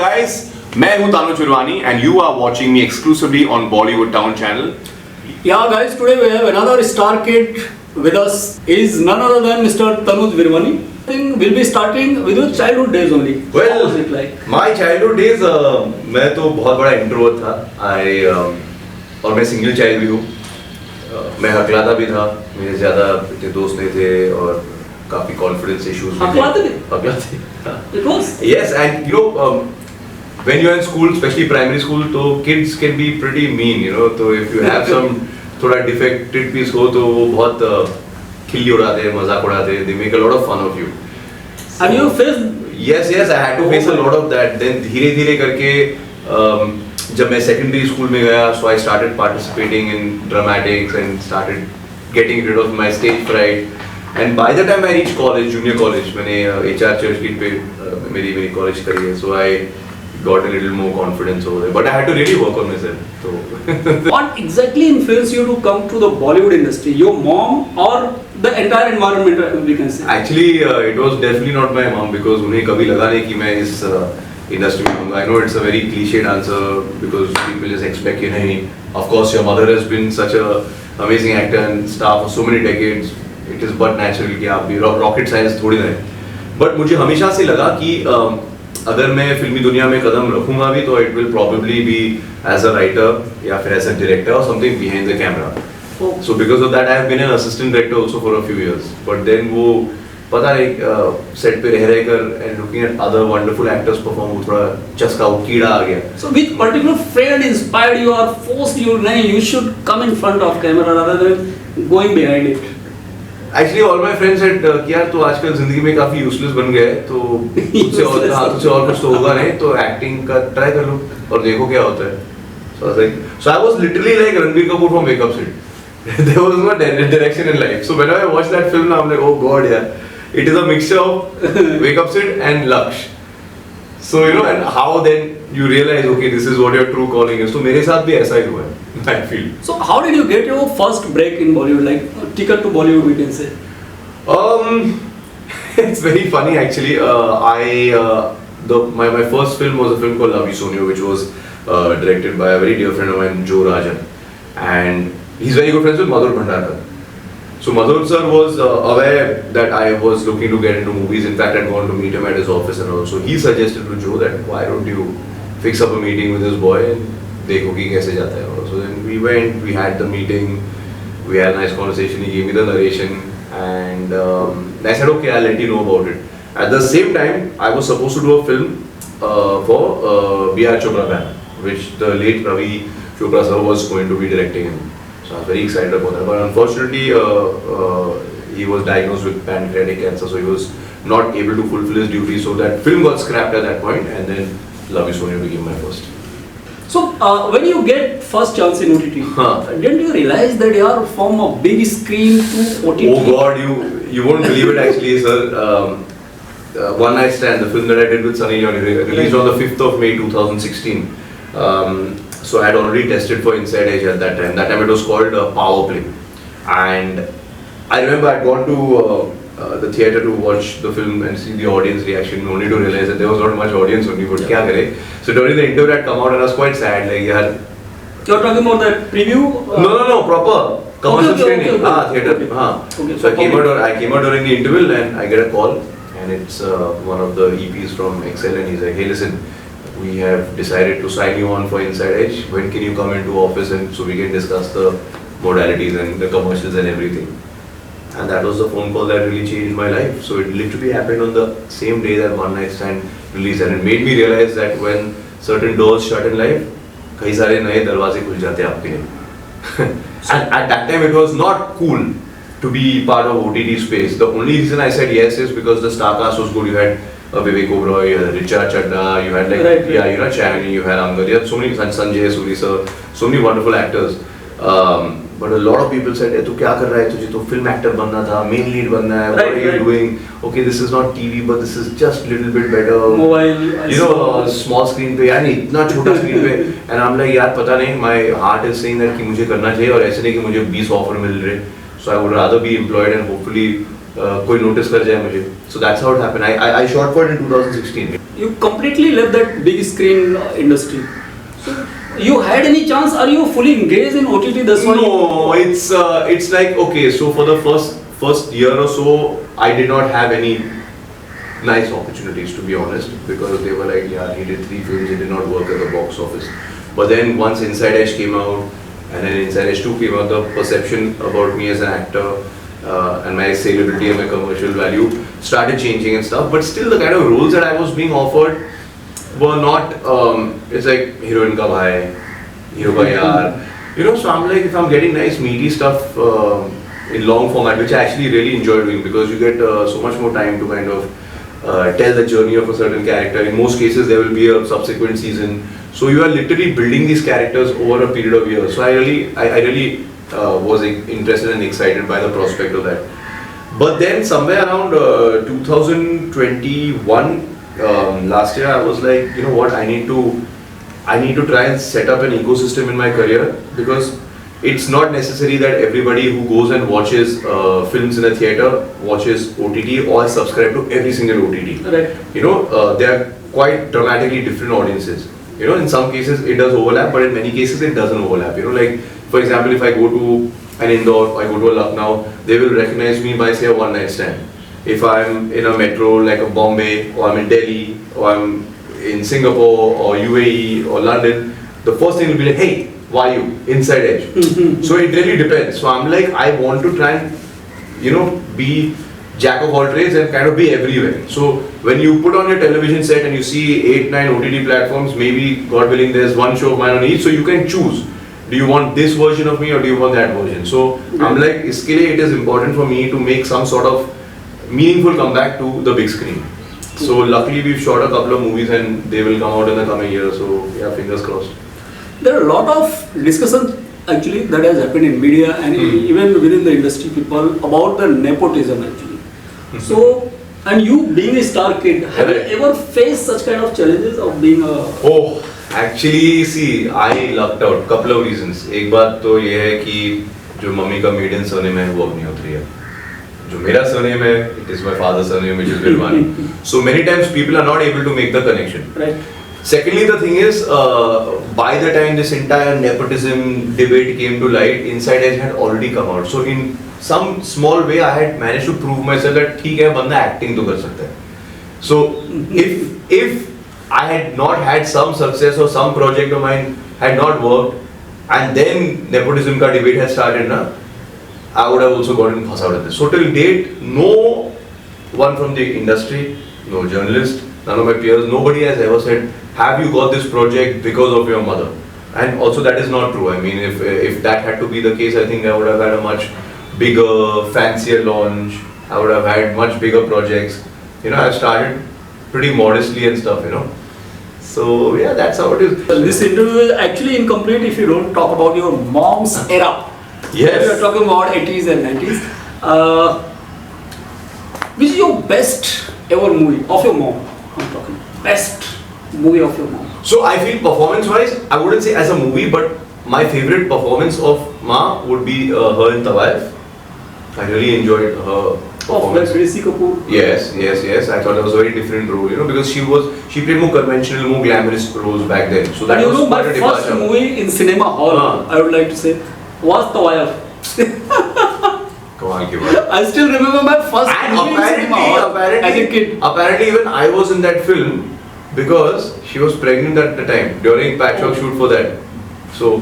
guys, मैं हूँ Tanuj Virwani and you are watching me exclusively on Bollywood Town channel. Yeah guys, today we have another star kid with us. Is none other than Mr. Tanuj Virwani. I think we'll be starting with your childhood days only. Well, how was it like? My childhood days, मैं तो बहुत बड़ा introvert था. और मैं single child भी हूँ. मैं हकलाता भी था. मेरे ज़्यादा इतने दोस्त नहीं थे और काफी कॉन्फिडेंस इश्यूज भी थे. हकलाते. It was. Yes, and you know, when you're in school, especially primary school, तो kids can be pretty mean, you know. तो if you have some थोड़ा defected piece हो तो वो बहुत खिल्ली उड़ाते हैं, मजाक उड़ाते हैं. They make a lot of fun of you. Have you faced? Yes, I had to face a lot of that. Then धीरे-धीरे करके जब मैं secondary school में गया, so I started participating in dramatics and started getting rid of my stage fright. And by the time I reached college, junior college, मैंने HR Churchgate पे मेरी college करी है, so I got a little more confidence over there. But I had to really work on myself. So What exactly influenced you to come to the Bollywood industry? Your mom or the entire environment, we can say? Actually, it was definitely not my mom because उन्हें कभी लगा नहीं कि मैं इस industry में हूँगा. I know it's a very cliched answer because people just expect कि नहीं. Of course, your mother has been such a amazing actor and star for so many decades. It is but natural कि आप भी rocket science थोड़ी ना है. But मुझे हमेशा से लगा कि अगर मैं फिल्मी दुनिया में कदम रखूँगा भी तो it will probably be as a writer या फिर as a director or something behind the camera. Oh. So because of that I have been an assistant director also for a few years. But then वो पता नहीं set पे रह कर and looking at other wonderful actors perform वो थोड़ा चस्का वो कीड़ा आ गया. So which particular friend inspired you or forced you? नहीं, you should come in front of camera rather than going behind it. Actually, all my friends said कि यार तो आजकल जिंदगी में काफी useless बन गया है तो तुझसे और कुछ तो होगा नहीं तो एक्टिंग का ट्राई कर लो और देखो क्या होता है. So I was literally like Ranbir Kapoor from Wake Up Sid. There was no direction in life. So whenever I watched that film, I'm like, oh God, yeah, it is a mixture of Wake Up Sid and Laksh. So you know, and how then you realize, okay, this is what your true calling is. So मेरे साथ भी ऐसा ही हुआ है. I feel. So how did you get your first break in Bollywood, like ticket to Bollywood, we can say? It's very funny actually. My first film was a film called Love You Sonia, which was directed by a very dear friend of mine, Joe Rajan, and he's very good friends with Madhur Bhandarkar. So Madhur sir was aware that I was looking to get into movies. In fact, I'd gone to meet him at his office and also he suggested to Joe that why don't you fix up a meeting with this boy and देखो कि कैसे जाता है. So then we went, we had the meeting, we had a nice conversation. He gave me the narration and I said okay, I'll let you know about it. At the same time, I was supposed to do a film for B.R. Chopra banner, which the late Ravi Chopra sir was going to be directing. So I was very excited about that. But unfortunately, he was diagnosed with pancreatic cancer, so he was not able to fulfill his duties. So that film got scrapped at that point, and then Love You Sonia became my first. So when you get first chance in OTT, didn't you realize that you are from a big screen to OTT? Oh God, you won't believe it actually, sir. One Night Stand, the film that I did with Sunny Leone, released on the 5th of May 2016. So I had already tested for Inside Edge at that time. That time it was called Power Play. And I remember I'd gone to the theatre to watch the film and see the audience reaction, only to realize that there was not much audience only, but kya kare? So during the interview I'd come out and I was quite sad, like yaar. You're talking about that preview? No, proper commercial screening. Okay. Theatre. Okay. So I came out during the interval and I get a call and it's one of the EPs from Excel and he's like, hey listen, we have decided to sign you on for Inside Edge. When can you come into office and so we can discuss the modalities and the commercials and everything. And that was the phone call that really changed my life. So it literally happened on the same day that One Night Stand released, and it made me realize that when certain doors shut in life, कई सारे नए दरवाजे खुल जाते हैं आपके लिए. And at that time it was not cool to be part of OTT space. The only reason I said yes is because the star cast was good. You had Vivek Oberoi, you had Richard Chadda, you had Chani, you had Angad, you had so many, Sanjay Suri sir, so many wonderful actors. But a lot of people said, "तू क्या कर रहा है? तुझे तो film actor बनना था, main lead बनना है. What are you doing? Okay, this is not TV, but this is just little bit better. Mobile, you know, small screen पे यानी इतना छोटा screen पे." And I'm like, यार पता नहीं, my heart is saying that कि मुझे करना चाहिए और ऐसे नहीं कि मुझे 20 offer मिल रहे. So I would rather be employed and hopefully कोई notice कर जाए मुझे. So that's how it happened. I shot for it in 2016. You completely left that big screen industry. So you had any chance? Are you fully engaged in OTT? That's why. No, it's like, okay, so for the first year or so, I did not have any nice opportunities, to be honest, because they were like, yeah, he did 3 films, he did not work at the box office. But then once Inside Edge came out, and then Inside Edge 2 came out, the perception about me as an actor and my saleability and my commercial value started changing and stuff. But still, the kind of roles that I was being offered were not, it's like heroine ka bhai, hero ka yaar. You know, so I'm like, if I'm getting nice meaty stuff in long format, which I actually really enjoy doing, because you get so much more time to kind of tell the journey of a certain character. In most cases, there will be a subsequent season. So you are literally building these characters over a period of years. So I really was interested and excited by the prospect of that. But then somewhere around 2021, last year, I was like, you know what, I need to try and set up an ecosystem in my career, because it's not necessary that everybody who goes and watches films in a theatre watches OTT or subscribe to every single OTT. Right. You know, they are quite dramatically different audiences. You know, in some cases it does overlap, but in many cases it doesn't overlap. You know, like for example, if I go to an Indore or I go to a Lucknow, they will recognize me by say a one night stand. If I'm in a metro like a Bombay, or I'm in Delhi, or I'm in Singapore or UAE or London, the first thing will be like, hey, why you? Inside Edge. So it really depends. So I'm like, I want to try and, you know, be jack of all trades and kind of be everywhere. So when you put on your television set and you see 8-9 OTT platforms, maybe God willing there's one show of mine on each, so you can choose. Do you want this version of me or do you want that version? So I'm like, iske liye it is important for me to make some sort of meaningful comeback to the big screen. So luckily we've shot a couple of movies and they will come out in the coming year. So yeah, fingers crossed. There are a lot of discussion actually that has happened in media and even within the industry people about the nepotism actually. So, and you being a star kid, have you ever faced such kind of challenges of being a... Oh, actually see, I lucked out. Couple of reasons. एक बात तो ये है कि जो mummy का maiden surname है वो अपनी होती है. जो मेरा surname है, it is my father's surname, which is Virwani. So many times people are not able to make the connection. Right. Secondly, the thing is, by the time this entire nepotism debate came to light, Inside Edge had already come out. So in some small way, I had managed to prove myself that ठीक है बंदा acting तो कर सकता है. So if I had not had some success or some project of mine had not worked, and then nepotism ka debate had started, na, I would have also gotten fuss out of this. So till date, no one from the industry, no journalist, none of my peers, nobody has ever said, have you got this project because of your mother? And also that is not true. I mean, if that had to be the case, I think I would have had a much bigger, fancier launch. I would have had much bigger projects. You know, I've started pretty modestly and stuff, you know. So yeah, that's how it is. This interview is actually incomplete if you don't talk about your mom's era. Yes. We are talking about 80s and 90s. Which is your best ever movie of your mom? I'm talking best movie of your mom. So I feel performance-wise, I wouldn't say as a movie, but my favorite performance of Ma would be her in Tawaif. I really enjoyed her performance. Of Gracie Kapoor. Yes. I thought that was a very different role, you know, because she played more conventional, more glamorous roles back then. So that And you was know, my quite a first departure. movie in cinema hall, I would like to say, was Tawaif. Kamal ki baat. I still remember my first And movie in cinema hall as a kid. apparently even I was in that film because she was pregnant at the time during patchwork shoot for that. So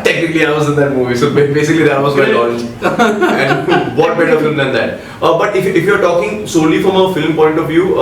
technically I was in that movie. So basically that was my launch. And what better film than that? But if you're talking solely from a film point of view,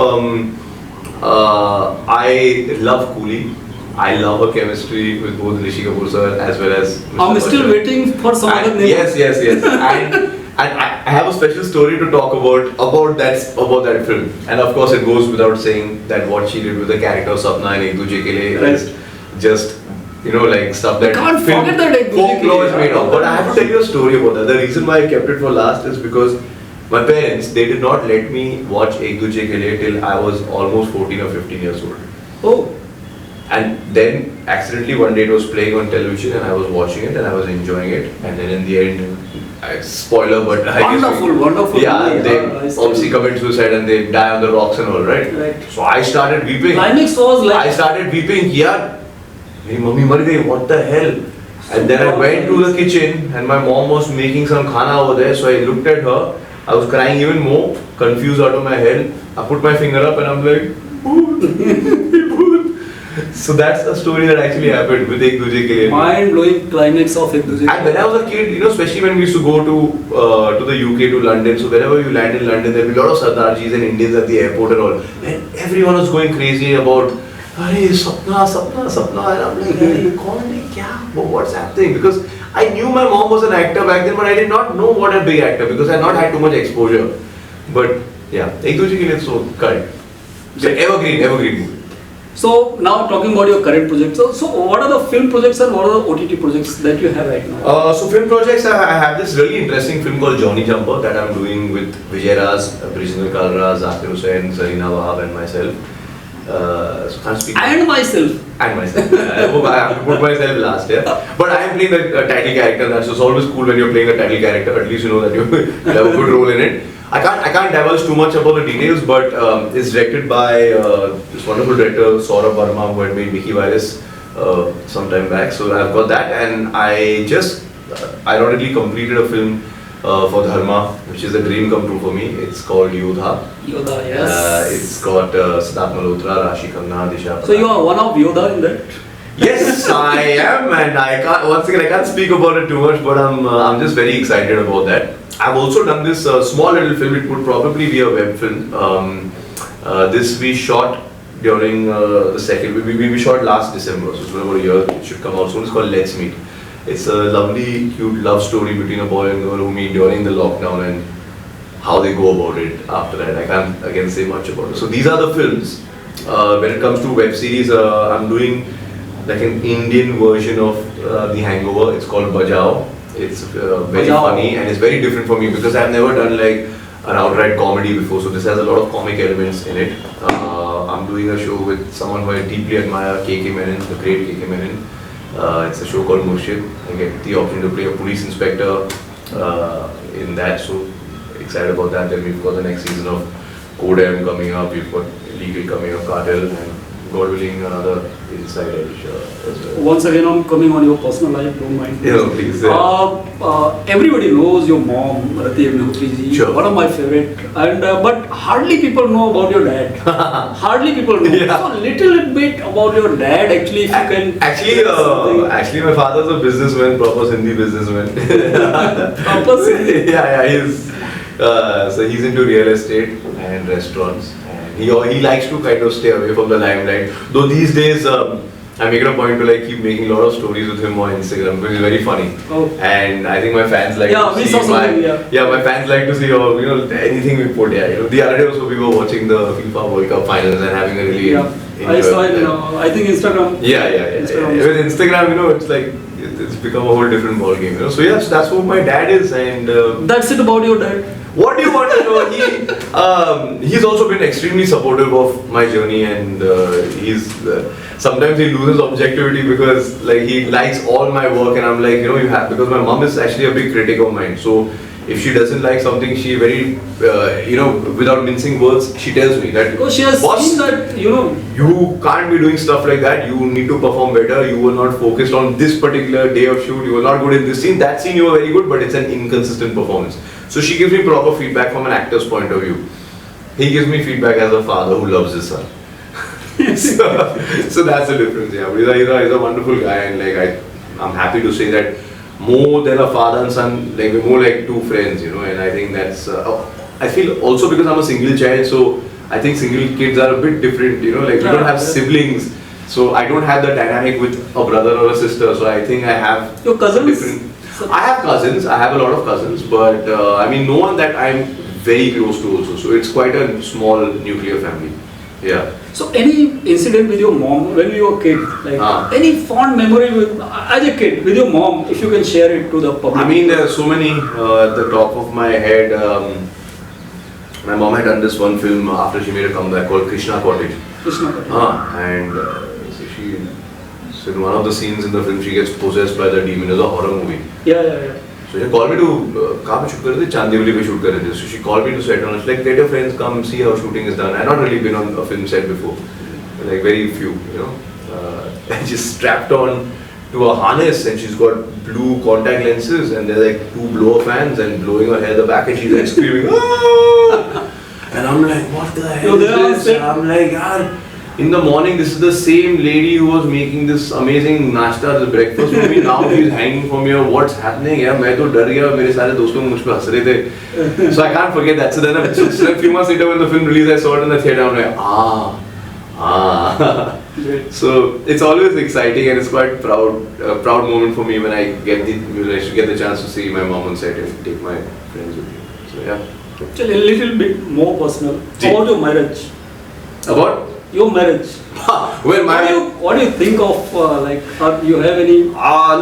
I love Coolie. I love her chemistry with both Rishi Kapoor sir as well as Mr. I'm still Bachchan. waiting for some other name. Yes. And I have a special story to talk about that film. And of course, it goes without saying that what she did with the character of Sapna in Ek Duje Ke Liye is just, you know, like stuff that can't film forget that Ek Duje Ke folklore is Liye. made of. But I have to tell you a story about that. The reason why I kept it for last is because my parents, they did not let me watch Ek Duje Ke Liye till I was almost 14 or 15 years old. Oh, And then accidentally one day it was playing on television and I was watching it and I was enjoying it. And then in the end, spoiler, but I guess Wonderful. yeah, they obviously commit suicide and they die on the rocks and all, right? Right. So I started weeping. Climax was like. I started weeping. Yeah, my mummy mar gayi. What the hell? And then I went to the kitchen and my mom was making some khana over there. So I looked at her. I was crying even more, confused out of my head. I put my finger up and I'm like, so that's a story that actually happened with Ek Duje Ke Liye. Mind-blowing climax of Ek Duje Ke Liye. And when I was a kid, you know, especially when we used to go to the UK, to London, so whenever you land in London, there will be a lot of Sardarjis and Indians at the airport and all. And everyone was going crazy about, Arey, Sapna, Sapna, Sapna. And I'm like, hey, what's happening? Because I knew my mom was an actor back then, but I did not know what a big actor because I had not had too much exposure. But yeah, Ek Duje Ke Liye is so correct. It's an evergreen movie. So now talking about your current projects, so what are the film projects and what are the OTT projects that you have right now? So film projects, I have this really interesting film called Johnny Jumper that I'm doing with Vijay Raz, Brijendra Kalra, Zakir Hussain, Zarina Wahab and myself. So can't speak. And myself. And myself. I have to put myself last, yeah. But I am playing the title character. That's just always cool when you're playing a title character. At least you know that you have a good role in it. I can't divulge too much about the details, but it's directed by this wonderful director Saurabh Verma, who had made Mickey Virus some time back. So I've got that, and I just ironically completed a film for Dharma, which is a dream come true for me. It's called Yodha. Yodha, yes. It's got Siddharth Malhotra, Rashi Khanna, Disha. So you are one of Yodha in that? Yes, I am, and I can't speak about it too much, but I'm just very excited about that. I've also done this small little film. It would probably be a web film. This we shot during the second. We shot last December, so it's been about a year. It should come out soon. It's called Let's Meet. It's a lovely, cute love story between a boy and girl who meet during the lockdown and how they go about it after that. I can't again say much about it. So these are the films. When it comes to web series, I'm doing like an Indian version of The Hangover. It's called Bajao. It's very funny and it's very different for me because I've never done like an outright comedy before. So this has a lot of comic elements in it. I'm doing a show with someone who I deeply admire, KK Menon, the great KK Menon. It's a show called Murshid. I get the option to play a police inspector in that. So excited about that. Then we've got the next season of Codem coming up. We've got Legal coming up, Cartel, and God willing, another Inside Edge as well. Once again, I'm coming on your personal life, don't mind. Yeah, please. Everybody knows your mom, Rati Agnihotri, Sure. one of my favorite. And but hardly people know about your dad. Hardly people know. Yeah. So little bit about your dad, actually, if you can. Actually, my father's a businessman, proper Hindi businessman. Proper Sindhi. Yeah, he's so he's into real estate and restaurants. He likes to kind of stay away from the limelight. Though these days, I make it a point to like keep making a lot of stories with him on Instagram because he's very funny. Oh. And I think my fans like Yeah, to we see saw something, yeah. my fans like to see anything we put. Yeah, the other day also we were watching the FIFA World Cup finals and having a really I saw it. I think Instagram. Yeah. Instagram. With Instagram, it's like it's become a whole different ball game. So yes, that's what my dad is, and That's it about your dad. what do you want to know? He's also been extremely supportive of my journey, and he's sometimes he loses objectivity because like he likes all my work, and I'm like, you have, because my mom is actually a big critic of mine. So if she doesn't like something, she very without mincing words, she tells me that Because she has boss, seen that you can't be doing stuff like that. You need to perform better. You were not focused on this particular day of shoot. You were not good in this scene. That scene you were very good, but it's an inconsistent performance. So she gives me proper feedback from an actor's point of view. He gives me feedback as a father who loves his son. so that's the difference. Yeah, but he's a wonderful guy, and like I'm happy to say that more than a father and son, like we're more like two friends, And I think that's. I feel also because I'm a single child, so I think single kids are a bit different. Like we don't have siblings, so I don't have the dynamic with a brother or a sister. So I think I have Your cousins? different. I have cousins. I have a lot of cousins, but no one that I'm very close to also. So it's quite a small nuclear family. Yeah. So any incident with your mom when you were a kid, like any fond memory as a kid with your mom, if you can share it to the public? I mean, there are so many at the top of my head. My mom had done this one film after she made a comeback called Krishna Cottage. Krishna Cottage. And so she lesbian. So in one of the scenes in the film, she gets possessed by the demon. It's a horror movie. Yeah. So she called me to कहाँ पे shoot कर रहे थे? चांदीवली पे shoot कर रहे थे. So she called me to set on. She's like, let your friends come see how shooting is done. I've not really been on a film set before, like very few, you know. And she's strapped on to a harness and she's got blue contact lenses and there's like 2 blower fans and blowing her hair the back and she's like screaming, "Ah!" And I'm like, what the hell is this? I'm like, yaar, in the morning this is the same lady who was making this amazing nashta, this breakfast for me. Now she's hanging from here. What's happening? Yeah, मैं तो डर गया. मेरे सारे दोस्तों मुझ पे हंस रहे थे. So I can't forget that. So then a few months later when the film released, I saw it in the theater. I'm like, So it's always exciting and it's quite proud moment for me when I get the chance to see my mom on set and take my friends with me. So yeah. Actually, a little bit more personal. About your marriage. About? Your marriage. Well, what do you think of you have any?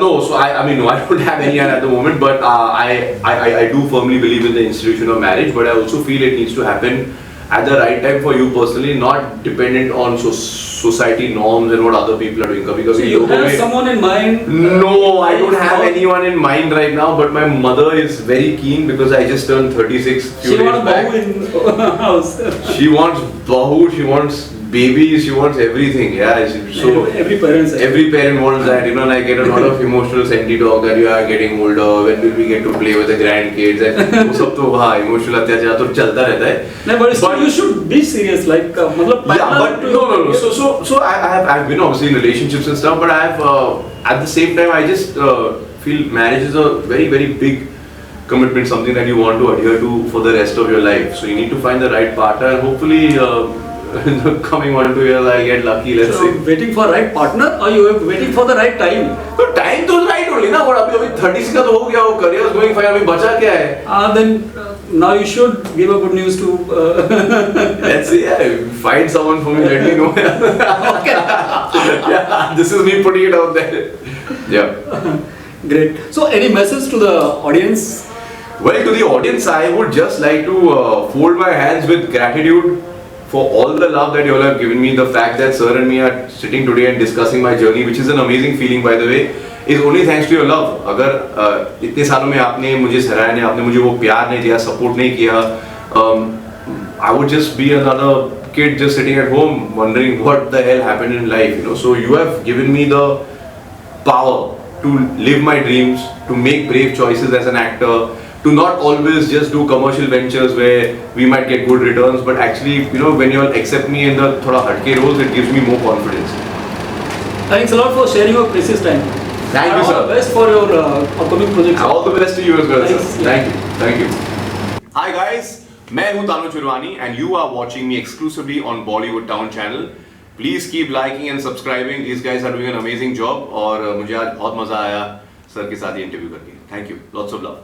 No. So I mean, no, I don't have any at the moment. But I do firmly believe in the institution of marriage. But I also feel it needs to happen at the right time for you personally, not dependent on society norms and what other people are doing. So you have someone in mind? No, I don't have anyone in mind right now. But my mother is very keen because I just turned 36 few She days wants back. bahu in house. She wants bahu. She wants babies. She wants everything. Yeah. So every parent wants that. You know, and I get a lot of emotional senti talk that you are getting older. When will we get to play with the grandkids? And वो सब तो हाँ emotional अत्याचार तो चलता रहता है. No, but still you should be serious. Like मतलब. Yeah, but no. So I've been obviously in relationships and stuff, but I've at the same time I just feel marriage is a very very big commitment, something that you want to adhere to for the rest of your life. So you need to find the right partner, and hopefully in the coming 1 or 2 years I'll get lucky. Let's see. Waiting for right partner, or you are waiting for the right time? तो time तो right only ना. और अभी 30 का तो हो गया. वो career is going fine. अभी बचा क्या है? Then now you should give a good news to. Let's see. Yeah, find someone for me. Let me know. Okay. Yeah, this is me putting it out there. Yeah. Great. So any message to the audience? Well, to the audience, I would just like to fold my hands with gratitude for all the love that you all have given me. The fact that sir and me are sitting today and discussing my journey, which is an amazing feeling by the way, is only thanks to your love. अगर इतने सालों में आपने मुझे सराहा नहीं, आपने मुझे वो प्यार नहीं दिया, सपोर्ट नहीं किया, I would just be another kid just sitting at home wondering what the hell happened in life, you know. So you have given me the power to live my dreams, to make brave choices as an actor, to not always just do commercial ventures where we might get good returns, but actually, you know, when you all accept me in the thoda hatke roles, it gives me more confidence. Thanks a lot for sharing your precious time. Thank you, sir. All the best for your upcoming projects. All the best to you as well, sir. Thanks. Thank you. Hi guys, मैं हूँ तानुज Virwani and you are watching me exclusively on Bollywood Town channel. Please keep liking and subscribing. These guys are doing an amazing job और मुझे आज बहुत मजा आया sir के साथ ये इंटरव्यू करके. Thank you. Lots of love.